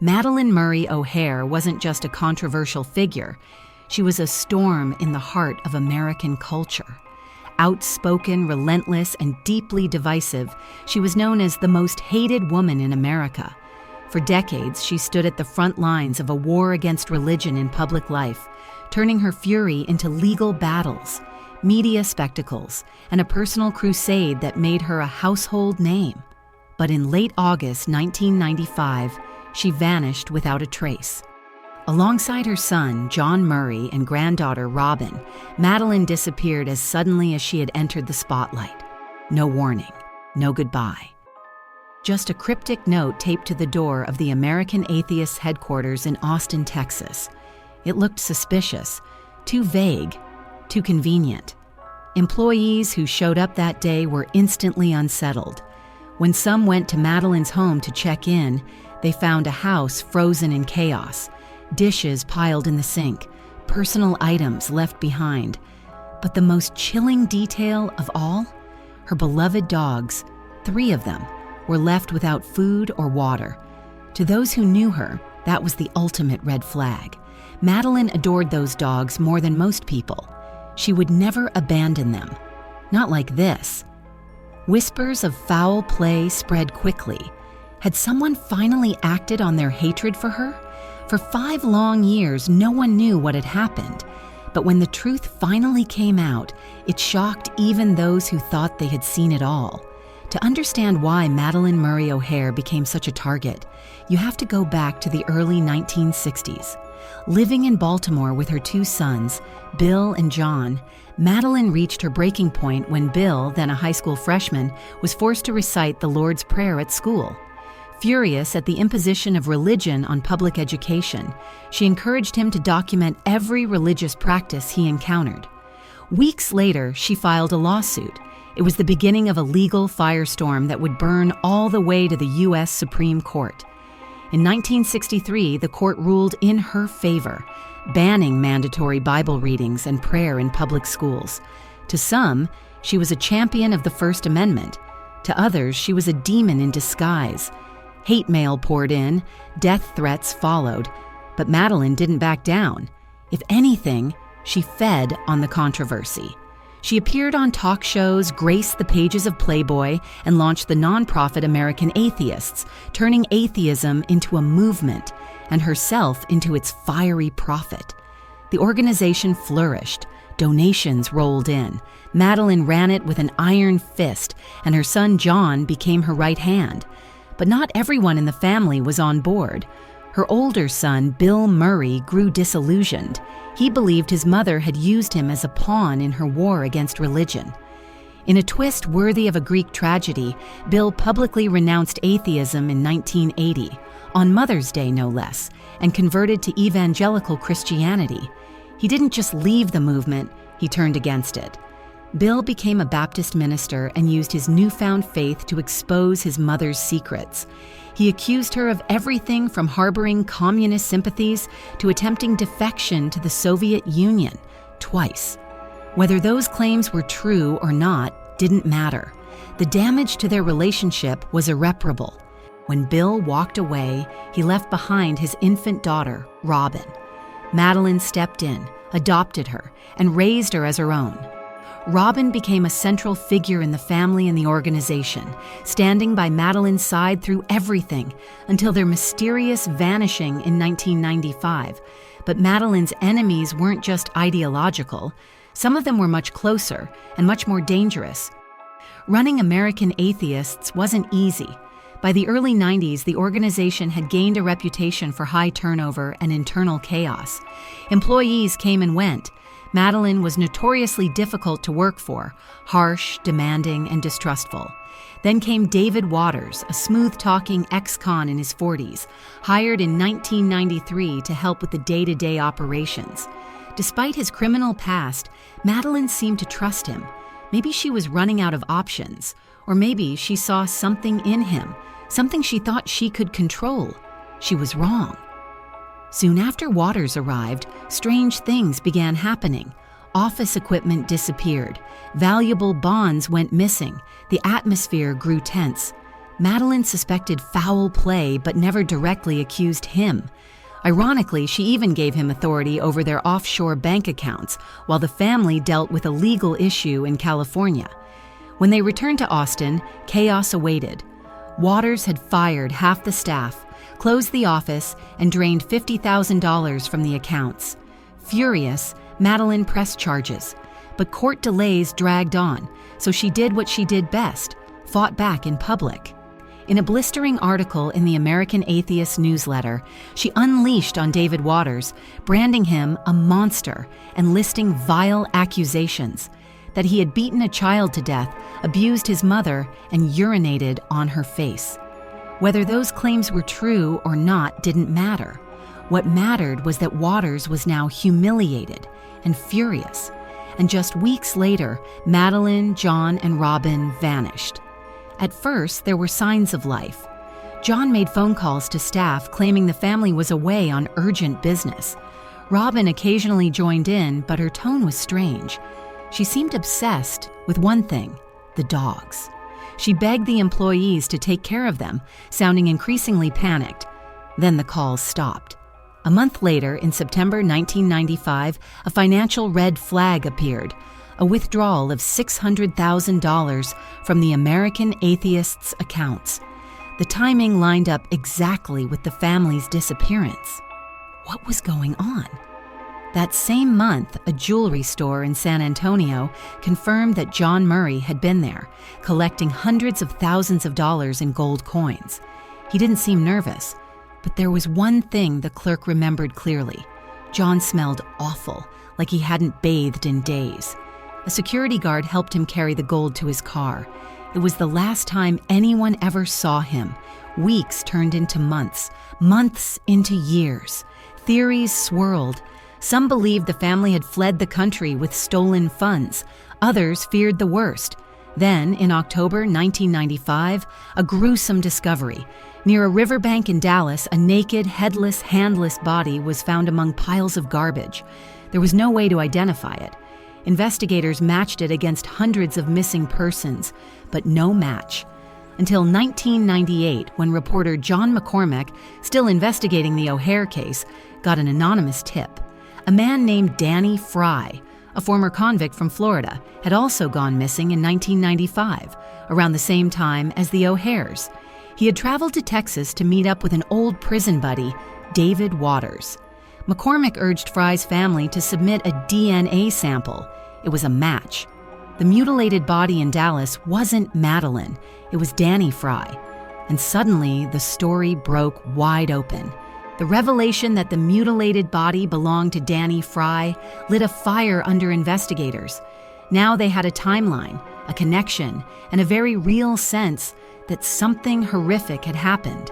Madalyn Murray O'Hair wasn't just a controversial figure. She was a storm in the heart of American culture. Outspoken, relentless, and deeply divisive, she was known as the most hated woman in America. For decades, she stood at the front lines of a war against religion in public life, turning her fury into legal battles, media spectacles, and a personal crusade that made her a household name. But in late August 1995, she vanished without a trace. Alongside her son, John Murray, and granddaughter, Robin, Madalyn disappeared as suddenly as she had entered the spotlight. No warning, no goodbye. Just a cryptic note taped to the door of the American Atheists headquarters in Austin, Texas. It looked suspicious, too vague, too convenient. Employees who showed up that day were instantly unsettled. When some went to Madalyn's home to check in, they found a house frozen in chaos, dishes piled in the sink, personal items left behind. But the most chilling detail of all, her beloved dogs, 3 of them, were left without food or water. To those who knew her, that was the ultimate red flag. Madalyn adored those dogs more than most people. She would never abandon them. Not like this. Whispers of foul play spread quickly. Had someone finally acted on their hatred for her? For 5 long years, no one knew what had happened. But when the truth finally came out, it shocked even those who thought they had seen it all. To understand why Madalyn Murray O'Hair became such a target, you have to go back to the early 1960s. Living in Baltimore with her 2 sons, Bill and John, Madalyn reached her breaking point when Bill, then a high school freshman, was forced to recite the Lord's Prayer at school. Furious at the imposition of religion on public education, she encouraged him to document every religious practice he encountered. Weeks later, she filed a lawsuit. It was the beginning of a legal firestorm that would burn all the way to the U.S. Supreme Court. In 1963, the court ruled in her favor, banning mandatory Bible readings and prayer in public schools. To some, she was a champion of the First Amendment. To others, she was a demon in disguise. Hate mail poured in, death threats followed, but Madalyn didn't back down. If anything, she fed on the controversy. She appeared on talk shows, graced the pages of Playboy, and launched the nonprofit American Atheists, turning atheism into a movement and herself into its fiery prophet. The organization flourished. Donations rolled in. Madalyn ran it with an iron fist, and her son John became her right hand. But not everyone in the family was on board. Her older son, Bill Murray, grew disillusioned. He believed his mother had used him as a pawn in her war against religion. In a twist worthy of a Greek tragedy, Bill publicly renounced atheism in 1980, on Mother's Day no less, and converted to evangelical Christianity. He didn't just leave the movement, he turned against it. Bill became a Baptist minister and used his newfound faith to expose his mother's secrets. He accused her of everything from harboring communist sympathies to attempting defection to the Soviet Union, twice. Whether those claims were true or not didn't matter. The damage to their relationship was irreparable. When Bill walked away, he left behind his infant daughter, Robin. Madalyn stepped in, adopted her, and raised her as her own. Robin became a central figure in the family and the organization, standing by Madalyn's side through everything until their mysterious vanishing in 1995. But Madalyn's enemies weren't just ideological. Some of them were much closer and much more dangerous. Running American Atheists wasn't easy. By the early 90s, the organization had gained a reputation for high turnover and internal chaos. Employees came and went. Madalyn was notoriously difficult to work for, harsh, demanding, and distrustful. Then came David Waters, a smooth-talking ex-con in his 40s, hired in 1993 to help with the day-to-day operations. Despite his criminal past, Madalyn seemed to trust him. Maybe she was running out of options, or maybe she saw something in him, something she thought she could control. She was wrong. Soon after Waters arrived, strange things began happening. Office equipment disappeared. Valuable bonds went missing. The atmosphere grew tense. Madalyn suspected foul play but never directly accused him. Ironically, she even gave him authority over their offshore bank accounts while the family dealt with a legal issue in California. When they returned to Austin, chaos awaited. Waters had fired half the staff, closed the office, and drained $50,000 from the accounts. Furious, Madalyn pressed charges, but court delays dragged on, so she did what she did best, fought back in public. In a blistering article in the American Atheist newsletter, she unleashed on David Waters, branding him a monster and listing vile accusations that he had beaten a child to death, abused his mother, and urinated on her face. Whether those claims were true or not didn't matter. What mattered was that Waters was now humiliated and furious. And just weeks later, Madalyn, John, and Robin vanished. At first, there were signs of life. John made phone calls to staff claiming the family was away on urgent business. Robin occasionally joined in, but her tone was strange. She seemed obsessed with one thing, the dogs. She begged the employees to take care of them, sounding increasingly panicked. Then the calls stopped. A month later, in September 1995, a financial red flag appeared, a withdrawal of $600,000 from the American Atheist's accounts. The timing lined up exactly with the family's disappearance. What was going on? That same month, a jewelry store in San Antonio confirmed that John Murray had been there, collecting hundreds of thousands of dollars in gold coins. He didn't seem nervous, but there was one thing the clerk remembered clearly. John smelled awful, like he hadn't bathed in days. A security guard helped him carry the gold to his car. It was the last time anyone ever saw him. Weeks turned into months, months into years. Theories swirled. Some believed the family had fled the country with stolen funds. Others feared the worst. Then, in October 1995, a gruesome discovery. Near a riverbank in Dallas, a naked, headless, handless body was found among piles of garbage. There was no way to identify it. Investigators matched it against hundreds of missing persons, but no match. Until 1998, when reporter John MacCormack, still investigating the O'Hair case, got an anonymous tip. A man named Danny Fry, a former convict from Florida, had also gone missing in 1995, around the same time as the O'Hairs. He had traveled to Texas to meet up with an old prison buddy, David Waters. MacCormack urged Fry's family to submit a DNA sample. It was a match. The mutilated body in Dallas wasn't Madalyn, it was Danny Fry. And suddenly, the story broke wide open. The revelation that the mutilated body belonged to Danny Fry lit a fire under investigators. Now they had a timeline, a connection, and a very real sense that something horrific had happened.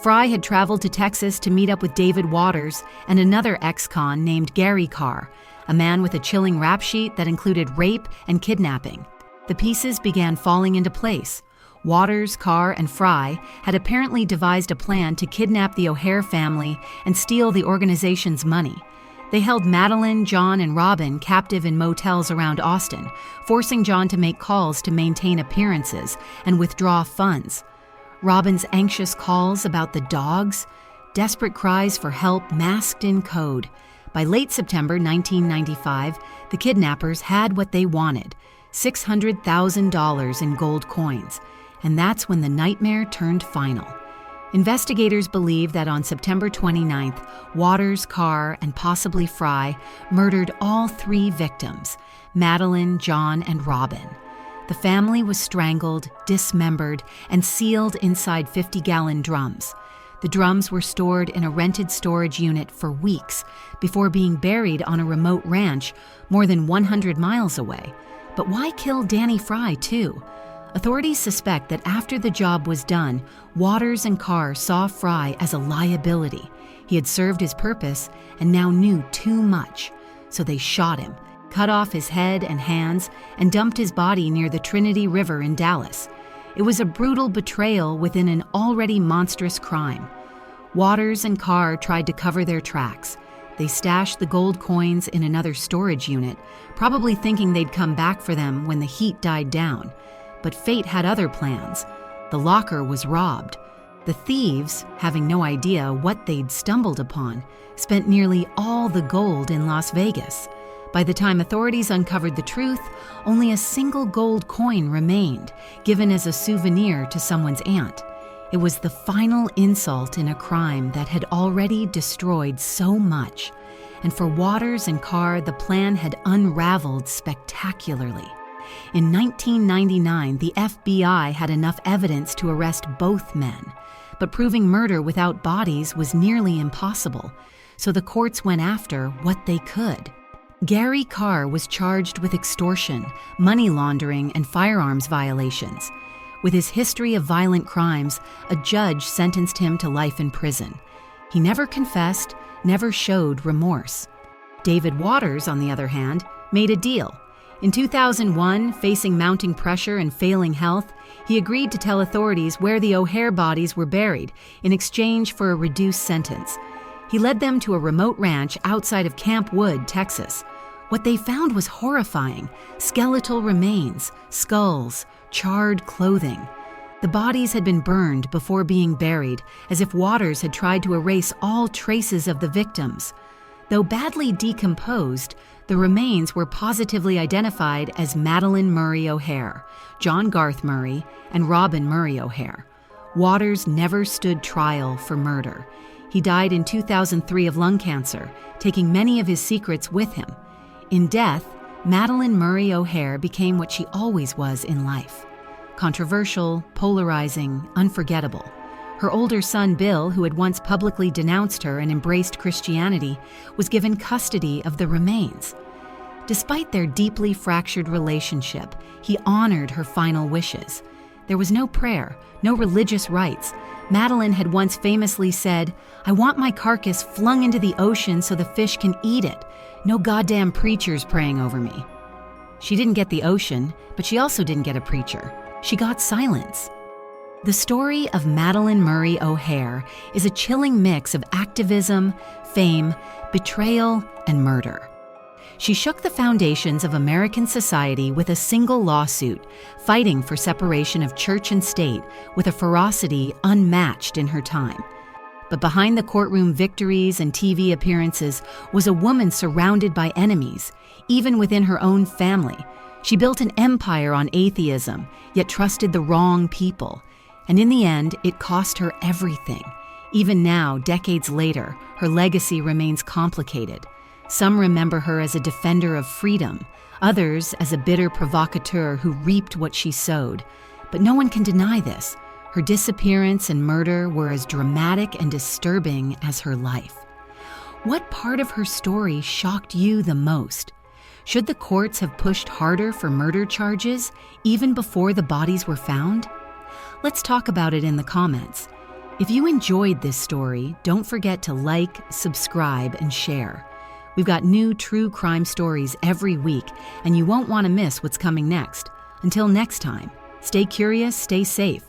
Fry had traveled to Texas to meet up with David Waters and another ex-con named Gary Karr, a man with a chilling rap sheet that included rape and kidnapping. The pieces began falling into place. Waters, Karr, and Fry had apparently devised a plan to kidnap the O'Hair family and steal the organization's money. They held Madalyn, John, and Robin captive in motels around Austin, forcing John to make calls to maintain appearances and withdraw funds. Robin's anxious calls about the dogs, desperate cries for help masked in code. By late September 1995, the kidnappers had what they wanted, $600,000 in gold coins. And that's when the nightmare turned final. Investigators believe that on September 29th, Waters, Karr, and possibly Fry murdered all three victims, Madalyn, John, and Robin. The family was strangled, dismembered, and sealed inside 50-gallon drums. The drums were stored in a rented storage unit for weeks before being buried on a remote ranch more than 100 miles away. But why kill Danny Fry, too? Authorities suspect that after the job was done, Waters and Karr saw Fry as a liability. He had served his purpose and now knew too much. So they shot him, cut off his head and hands, and dumped his body near the Trinity River in Dallas. It was a brutal betrayal within an already monstrous crime. Waters and Karr tried to cover their tracks. They stashed the gold coins in another storage unit, probably thinking they'd come back for them when the heat died down. But fate had other plans. The locker was robbed. The thieves, having no idea what they'd stumbled upon, spent nearly all the gold in Las Vegas. By the time authorities uncovered the truth, only a single gold coin remained, given as a souvenir to someone's aunt. It was the final insult in a crime that had already destroyed so much. And for Waters and Karr, the plan had unraveled spectacularly. In 1999, the FBI had enough evidence to arrest both men, but proving murder without bodies was nearly impossible, so the courts went after what they could. Gary Karr was charged with extortion, money laundering, and firearms violations. With his history of violent crimes, a judge sentenced him to life in prison. He never confessed, never showed remorse. David Waters, on the other hand, made a deal. In 2001, facing mounting pressure and failing health, he agreed to tell authorities where the O'Hair bodies were buried in exchange for a reduced sentence. He led them to a remote ranch outside of Camp Wood, Texas. What they found was horrifying: skeletal remains, skulls, charred clothing. The bodies had been burned before being buried, as if Waters had tried to erase all traces of the victims. Though badly decomposed, the remains were positively identified as Madalyn Murray O'Hair, John Garth Murray, and Robin Murray O'Hair. Waters never stood trial for murder. He died in 2003 of lung cancer, taking many of his secrets with him. In death, Madalyn Murray O'Hair became what she always was in life: controversial, polarizing, unforgettable. Her older son, Bill, who had once publicly denounced her and embraced Christianity, was given custody of the remains. Despite their deeply fractured relationship, he honored her final wishes. There was no prayer, no religious rites. Madalyn had once famously said, "I want my carcass flung into the ocean so the fish can eat it. No goddamn preachers praying over me." She didn't get the ocean, but she also didn't get a preacher. She got silence. The story of Madalyn Murray O'Hair is a chilling mix of activism, fame, betrayal, and murder. She shook the foundations of American society with a single lawsuit, fighting for separation of church and state with a ferocity unmatched in her time. But behind the courtroom victories and TV appearances was a woman surrounded by enemies, even within her own family. She built an empire on atheism, yet trusted the wrong people. And in the end, it cost her everything. Even now, decades later, her legacy remains complicated. Some remember her as a defender of freedom, others as a bitter provocateur who reaped what she sowed. But no one can deny this. Her disappearance and murder were as dramatic and disturbing as her life. What part of her story shocked you the most? Should the courts have pushed harder for murder charges, even before the bodies were found? Let's talk about it in the comments. If you enjoyed this story, don't forget to like, subscribe, and share. We've got new true crime stories every week, and you won't want to miss what's coming next. Until next time, stay curious, stay safe,